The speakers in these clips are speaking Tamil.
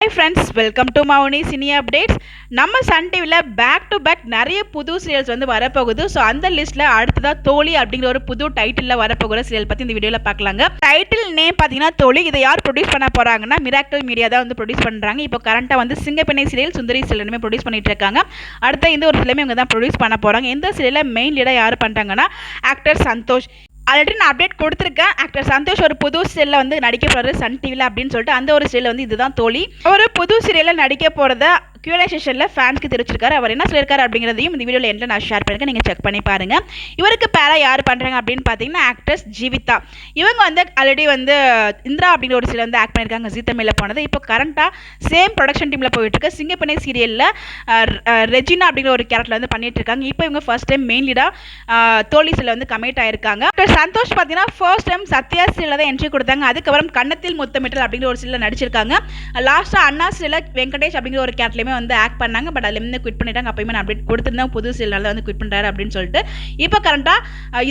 Hi friends, welcome to Mouni cine updates. நம்ம சன் டிவியில் பேக் டு பேக் நிறைய புது சீரியல்ஸ் வந்து வரப்போகுது. ஸோ அந்த லிஸ்ட்டில் அடுத்ததாக தோழி அப்படிங்கிற ஒரு புது டைட்டிலில் வரப்போகிற சீரியல் பற்றி இந்த வீடியோவில் பார்க்கலாங்க. டைட்டில் நேம் பார்த்தீங்கன்னா தோழி. இதை யார் ப்ரொடியூஸ் பண்ண போகிறாங்கன்னா மிராக்கிள் மீடியா தான் வந்து ப்ரொடியூஸ் பண்ணுறாங்க. இப்போ கரண்ட்டாக வந்து சிங்கப்பெண்ணை சீரியல், சுந்தரி சீரியலுமே ப்ரொடியூஸ் பண்ணிட்டு இருக்காங்க. அடுத்த இந்த ஒரு சீரியலுமே இவங்க தான் ப்ரொடியூஸ் பண்ண போகிறாங்க. இந்த சீரியலில் மெயின் லீடாக யார் பண்ணுறாங்கன்னா ஆக்டர் சந்தோஷ். ஆல்ரெடி நான் அப்டேட் கொடுத்துருக்கேன். ஆக்டர் சந்தோஷ் ஒரு புது சீரியலில் வந்து நடிக்க போகிறாரு சன் டிவியில் அப்படின்னு சொல்லிட்டு. அந்த ஒரு சீரியல் வந்து இதுதான் தோழி. ஒரு புது சீரியலில் நடிக்க போகிறத Q&A செஷனில் ஃபேன்ஸ்க்கு தெரிவிச்சிருக்காரு. அவர் என்ன சொல்லியிருக்காரு அப்படிங்கிறதையும் இந்த வீடியோவில் எண்டில் நான் ஷேர் பண்ணியிருக்கேன். நீங்கள் செக் பண்ணி பாருங்கள். இவருக்கு பேரா யார் பண்ணுறாங்க அப்படின்னு பார்த்தீங்கன்னா ஆக்ட்ரஸ் ஜீவிதா. இவங்க வந்து ஆல்ரெடி வந்து இந்திரா அப்படிங்கிற ஒரு சீரியல் வந்து ஆக்ட் பண்ணியிருக்காங்க ஜீ தமிழில் போனது. இப்போ கரண்ட்டாக சேம் ப்ரொடக்ஷன் டீமில் போயிட்டுருக்கு சிங்கப்பெண்ணை சீரியலில் ரெஜினா அப்படிங்கிற ஒரு கேரக்டர் வந்து பண்ணிட்டு இருக்காங்க. இப்போ இவங்க ஃபர்ஸ்ட் டைம் மெயின் லீடாக தோழி சீரியல் வந்து கமிட் ஆயிருக்காங்க. சந்தோஷ் பார்த்தீங்கன்னா ஃபர்ஸ்ட் டைம் சத்யா சீரியலில் தான் என்ட்ரி கொடுத்தாங்க. அதுக்கப்புறம் கன்னத்தில் முத்தமிட்டல் அப்படிங்கிற ஒரு சீரியல் நடிச்சிருக்காங்க. லாஸ்ட்டாக அண்ணா சீரியலில் வெங்கடேஷ் அப்படிங்கிற ஒரு கேரக்டர்லையுமே வந்து ஆக்ட் பண்ணாங்க. பட் அதுல இருந்து குவிட் பண்ணிட்டாங்க. அப்பயுமே நான் அப்டேட் கொடுத்துருந்தேன் புது சீரியல்னால வந்து குவிட் பண்றாரு அப்படின்னு சொல்லிட்டு. இப்போ கரண்டா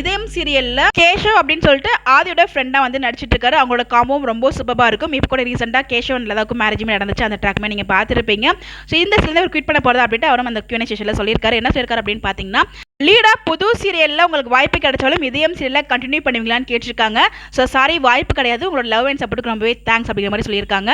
இதயம் சீரியல்ல கேஷவ் அப்படின்னு சொல்லிட்டு ஆதியோட ஃப்ரெண்டா வந்து நடிச்சிட்டு இருக்காரு. அவங்களோட காம்போவும் ரொம்ப சூப்பரா இருக்கும். இப்போ கூட ரீசெண்டா கேஷவ் லதாவுக்கும் மேரேஜுமே நடந்துச்சு. அந்த ட்ராக்குமே நீங்க பார்த்துருப்பீங்க. ஸோ இந்த சீரியல் அவர் குவிட் பண்ண போறதா அப்படின்ட்டு அவரும் அந்த Q&A செஷன்ல சொல்லியிருக்காரு. என்ன சொல்லியிருக்காரு அப்படின்னு பார்த்தீங்கன்னா, லீடா புது சீரியல்ல உங்களுக்கு வாய்ப்பு கிடைச்சாலும் இதயம் சீரியல்ல கண்டினியூ பண்ணுவீங்களான்னு கேட்டிருக்காங்க. ஸோ சாரி, வாய்ப்பு கிடையாது. உங்களோட லவ் அண்ட் சப்போர்ட்டுக்கு ரொம்பவே தேங்க்ஸ் அப்படிங்கிற மாதிரி சொல்லியிருக்காங்க.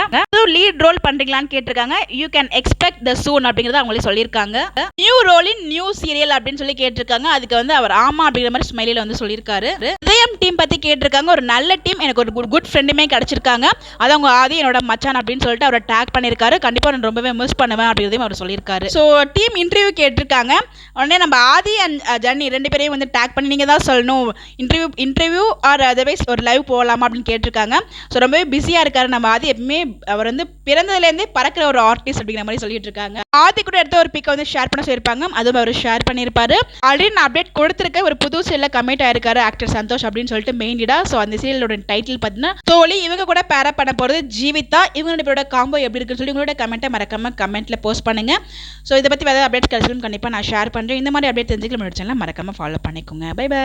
லீட் ரோல் பண்றீங்களான்னு கேட்டிருக்காங்க. யூ கேன் எக்ஸ்பெக்ட் த சூன் அப்படிங்கிறத அவங்களே சொல்லியிருக்காங்க. New role in new serial அப்படின்னு சொல்லி கேட்டிருக்காங்க. அதுக்கு வந்து அவர் ஆமா அப்படிங்கிற மாதிரி ஸ்மைலில வந்து சொல்லியிருக்காரு. இதயம் டீம் பத்தி கேட்டிருக்காங்க. ஒரு நல்ல டீம், எனக்கு ஒரு குட் ஃப்ரெண்டுமே கிடைச்சிருக்காங்க. அது அவங்க ஆதி என்னோட மச்சான் அப்படின்னு சொல்லிட்டு அவரை டேக் பண்ணியிருக்காரு. கண்டிப்பா நான் ரொம்பவே மிஸ் பண்ணுவேன் அப்படிங்கிறதையும் அவர் சொல்லியிருக்காரு. ஸோ டீம் இன்டர்வியூ கேட்டிருக்காங்க. உடனே நம்ம ஆதி அண்ட் ஜன்னி ரெண்டு பேரையும் வந்து டேக் பண்ணி நீங்கள் தான் சொல்லணும் இன்டர்வியூ ஆர் அதர்வைஸ் ஒரு லைவ் போகலாமா அப்படின்னு கேட்டிருக்காங்க. ஸோ ரொம்பவே பிஸியாக இருக்காரு நம்ம ஆதி. எப்பவுமே அவர் வந்து பிறந்ததுலேருந்தே பறக்கிற ஒரு ஆர்டிஸ்ட் அப்படிங்கிற மாதிரி சொல்லிட்டு இருக்காங்க. ஆதி கூட எடுத்த ஒரு பிக்கை வந்து ஷேர் பண்ண சொல்லியிருப்பாங்க. அதுவும் அவர் ஷேர் பண்ணியிருப்பாரு. ஆல்ரெடி நான் அப்டேட் கொடுத்துருக்கேன். ஒரு புது சீரியலில் கமிட் ஆயிருக்காரு ஆக்டர் சந்தோஷ் அப்படின்னு சொல்லிட்டு மெயின் லீடா. ஸோ அந்த சீரியலோட டைட்டில் பார்த்தீங்கன்னா தோழி. இவங்க கூட பேரா பண்ண போகிறது ஜீவிதா. இவங்க ரெண்டு பேரோட காம்போ எப்படி இருக்குன்னு சொல்லி உங்களோட கமெண்ட்டை மறக்காம கமெண்ட்ல போஸ்ட் பண்ணுங்க. ஸோ இதை பற்றி வேறு அப்டேட் கிடைச்சாலும் கண்டிப்பாக நான் ஷேர் பண்ணுறேன். இந்த மாதிரி அப்டேட் தெரிஞ்சுக்கலாம் மறக்காம ஃபாலோ பண்ணிக்கோங்க. Bye by.